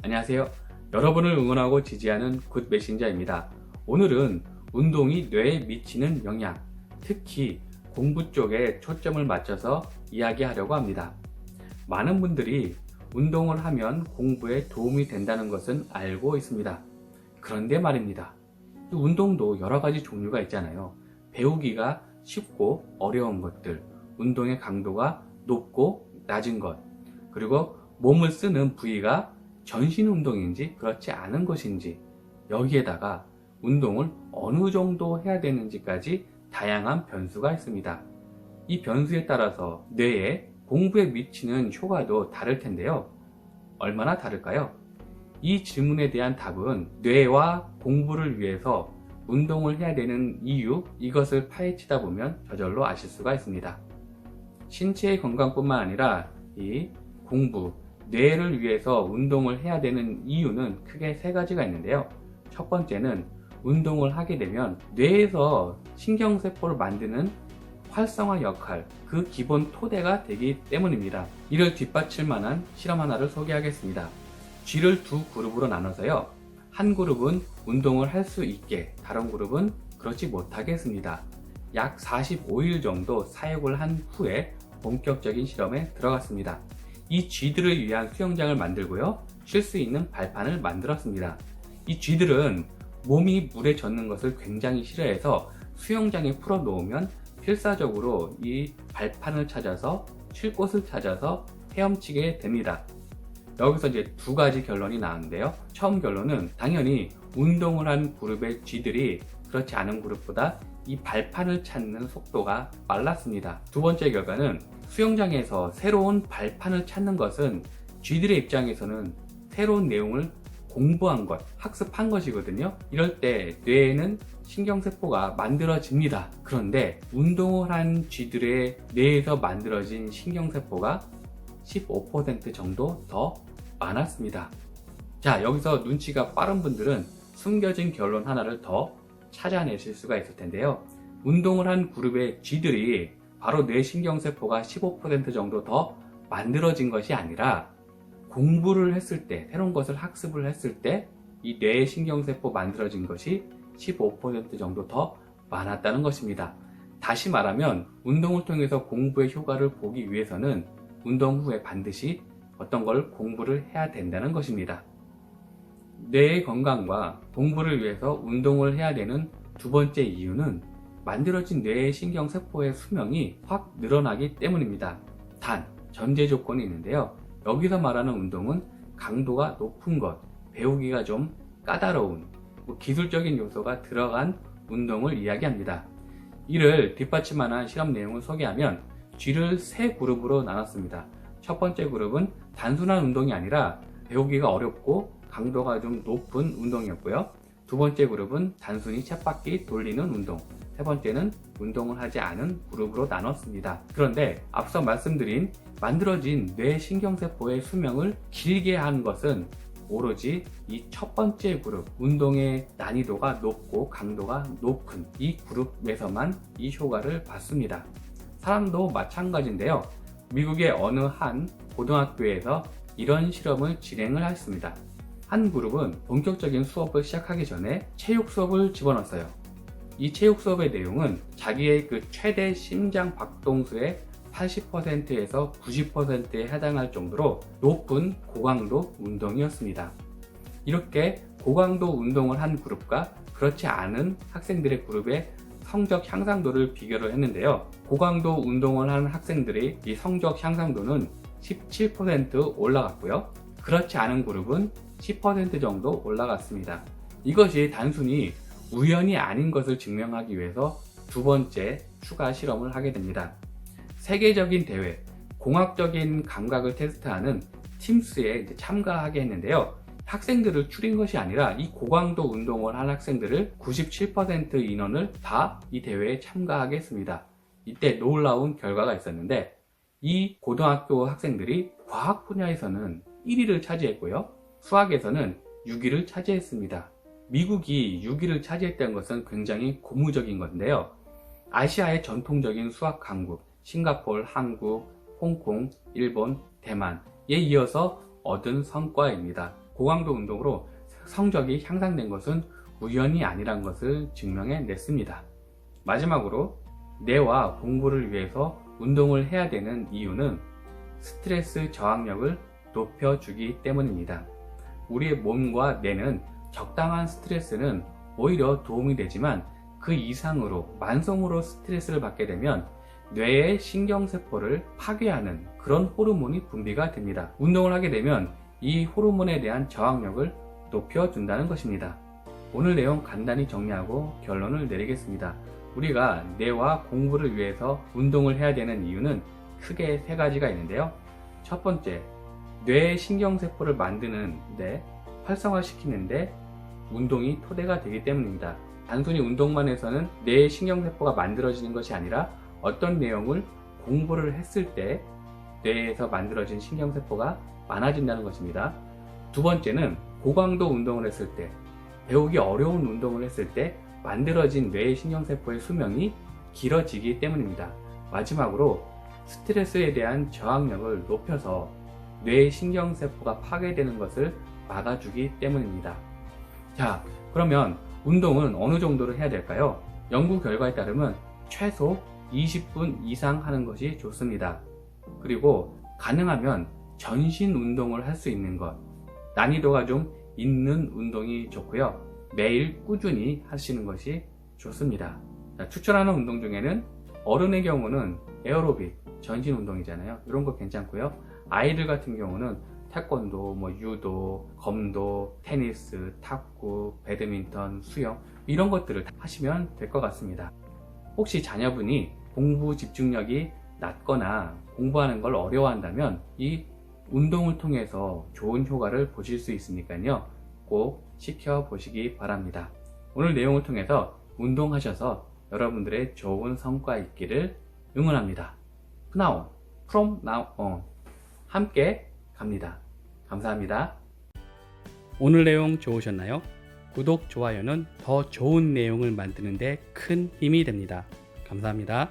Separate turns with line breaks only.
안녕하세요. 여러분을 응원하고 지지하는 굿 메신저입니다. 오늘은 운동이 뇌에 미치는 영향, 특히 공부 쪽에 초점을 맞춰서 이야기하려고 합니다. 많은 분들이 운동을 하면 공부에 도움이 된다는 것은 알고 있습니다. 그런데 말입니다. 이 운동도 여러 가지 종류가 있잖아요. 배우기가 쉽고 어려운 것들, 운동의 강도가 높고 낮은 것, 그리고 몸을 쓰는 부위가 전신 운동인지 그렇지 않은 것인지, 여기에다가 운동을 어느 정도 해야 되는지까지 다양한 변수가 있습니다. 이 변수에 따라서 뇌에 공부에 미치는 효과도 다를 텐데요. 얼마나 다를까요? 이 질문에 대한 답은 뇌와 공부를 위해서 운동을 해야 되는 이유, 이것을 파헤치다 보면 저절로 아실 수가 있습니다. 신체의 건강뿐만 아니라 이 공부, 뇌를 위해서 운동을 해야 되는 이유는 크게 세 가지가 있는데요. 첫 번째는 운동을 하게 되면 뇌에서 신경세포를 만드는 활성화 역할, 그 기본 토대가 되기 때문입니다. 이를 뒷받칠 만한 실험 하나를 소개하겠습니다. 쥐를 두 그룹으로 나눠서요. 한 그룹은 운동을 할 수 있게, 다른 그룹은 그렇지 못하게 했습니다. 약 45일 정도 사육을 한 후에 본격적인 실험에 들어갔습니다. 이 쥐들을 위한 수영장을 만들고요. 쉴 수 있는 발판을 만들었습니다. 이 쥐들은 몸이 물에 젖는 것을 굉장히 싫어해서 수영장에 풀어 놓으면 필사적으로 이 발판을 찾아서 쉴 곳을 찾아서 헤엄치게 됩니다. 여기서 이제 두 가지 결론이 나왔는데요. 처음 결론은 당연히 운동을 한 그룹의 쥐들이 그렇지 않은 그룹보다 이 발판을 찾는 속도가 빨랐습니다. 두 번째 결과는 수영장에서 새로운 발판을 찾는 것은 쥐들의 입장에서는 새로운 내용을 공부한 것, 학습한 것이거든요. 이럴 때 뇌에는 신경세포가 만들어집니다. 그런데 운동을 한 쥐들의 뇌에서 만들어진 신경세포가 15% 정도 더 많았습니다. 자, 여기서 눈치가 빠른 분들은 숨겨진 결론 하나를 더 찾아내실 수가 있을 텐데요. 운동을 한 그룹의 쥐들이 바로 뇌신경세포가 15% 정도 더 만들어진 것이 아니라 공부를 했을 때, 새로운 것을 학습을 했을 때 이 뇌신경세포 만들어진 것이 15% 정도 더 많았다는 것입니다. 다시 말하면 운동을 통해서 공부의 효과를 보기 위해서는 운동 후에 반드시 어떤 걸 공부를 해야 된다는 것입니다. 뇌의 건강과 공부를 위해서 운동을 해야 되는 두 번째 이유는 만들어진 뇌의 신경세포의 수명이 확 늘어나기 때문입니다. 단, 전제 조건이 있는데요. 여기서 말하는 운동은 강도가 높은 것, 배우기가 좀 까다로운, 기술적인 요소가 들어간 운동을 이야기합니다. 이를 뒷받침하는 실험 내용을 소개하면 쥐를 세 그룹으로 나눴습니다. 첫 번째 그룹은 단순한 운동이 아니라 배우기가 어렵고 강도가 좀 높은 운동이었고요. 두 번째 그룹은 단순히 쳇바퀴 돌리는 운동, 세 번째는 운동을 하지 않은 그룹으로 나눴습니다. 그런데 앞서 말씀드린 만들어진 뇌신경세포의 수명을 길게 한 것은 오로지 이 첫 번째 그룹, 운동의 난이도가 높고 강도가 높은 이 그룹에서만 이 효과를 봤습니다. 사람도 마찬가지인데요. 미국의 어느 한 고등학교에서 이런 실험을 진행을 했습니다. 한 그룹은 본격적인 수업을 시작하기 전에 체육 수업을 집어넣었어요. 이 체육 수업의 내용은 자기의 그 최대 심장 박동수의 80%에서 90%에 해당할 정도로 높은 고강도 운동이었습니다. 이렇게 고강도 운동을 한 그룹과 그렇지 않은 학생들의 그룹의 성적 향상도를 비교를 했는데요. 고강도 운동을 한 학생들의 이 성적 향상도는 17% 올라갔고요. 그렇지 않은 그룹은 10% 정도 올라갔습니다. 이것이 단순히 우연이 아닌 것을 증명하기 위해서 두 번째 추가 실험을 하게 됩니다. 세계적인 대회, 공학적인 감각을 테스트하는 팀스에 참가하게 했는데요. 학생들을 추린 것이 아니라 이 고강도 운동을 한 학생들을 97% 인원을 다 이 대회에 참가하게 했습니다. 이때 놀라운 결과가 있었는데 이 고등학교 학생들이 과학 분야에서는 1위를 차지했고요. 수학에서는 6위를 차지했습니다. 미국이 6위를 차지했다는 것은 굉장히 고무적인 건데요. 아시아의 전통적인 수학 강국, 싱가포르, 한국, 홍콩, 일본, 대만에 이어서 얻은 성과입니다. 고강도 운동으로 성적이 향상된 것은 우연이 아니란 것을 증명해 냈습니다. 마지막으로 뇌와 공부를 위해서 운동을 해야 되는 이유는 스트레스 저항력을 높여주기 때문입니다. 우리의 몸과 뇌는 적당한 스트레스는 오히려 도움이 되지만 그 이상으로 만성으로 스트레스를 받게 되면 뇌의 신경세포를 파괴하는 그런 호르몬이 분비가 됩니다. 운동을 하게 되면 이 호르몬에 대한 저항력을 높여준다는 것입니다. 오늘 내용 간단히 정리하고 결론을 내리겠습니다. 우리가 뇌와 공부를 위해서 운동을 해야 되는 이유는 크게 세 가지가 있는데요. 첫 번째, 뇌의 신경세포를 만드는데 활성화시키는데 운동이 토대가 되기 때문입니다. 단순히 운동만 해서는 뇌의 신경세포가 만들어지는 것이 아니라 어떤 내용을 공부를 했을 때 뇌에서 만들어진 신경세포가 많아진다는 것입니다. 두 번째는 고강도 운동을 했을 때, 배우기 어려운 운동을 했을 때 만들어진 뇌의 신경세포의 수명이 길어지기 때문입니다. 마지막으로 스트레스에 대한 저항력을 높여서 뇌의 신경세포가 파괴되는 것을 막아주기 때문입니다. 자, 그러면 운동은 어느 정도를 해야 될까요? 연구 결과에 따르면 최소 20분 이상 하는 것이 좋습니다. 그리고 가능하면 전신 운동을 할 수 있는 것, 난이도가 좀 있는 운동이 좋고요. 매일 꾸준히 하시는 것이 좋습니다. 자, 추천하는 운동 중에는 어른의 경우는 에어로빅, 전신 운동이잖아요. 이런 거 괜찮고요. 아이들 같은 경우는 태권도, 유도, 검도, 테니스, 탁구, 배드민턴, 수영 이런 것들을 하시면 될 것 같습니다. 혹시 자녀분이 공부 집중력이 낮거나 공부하는 걸 어려워한다면 이 운동을 통해서 좋은 효과를 보실 수 있으니까요. 꼭 지켜보시기 바랍니다. 오늘 내용을 통해서 운동하셔서 여러분들의 좋은 성과 있기를 응원합니다. from now on 함께 갑니다. 감사합니다. 오늘 내용 좋으셨나요? 구독, 좋아요는 더 좋은 내용을 만드는 데 큰 힘이 됩니다. 감사합니다.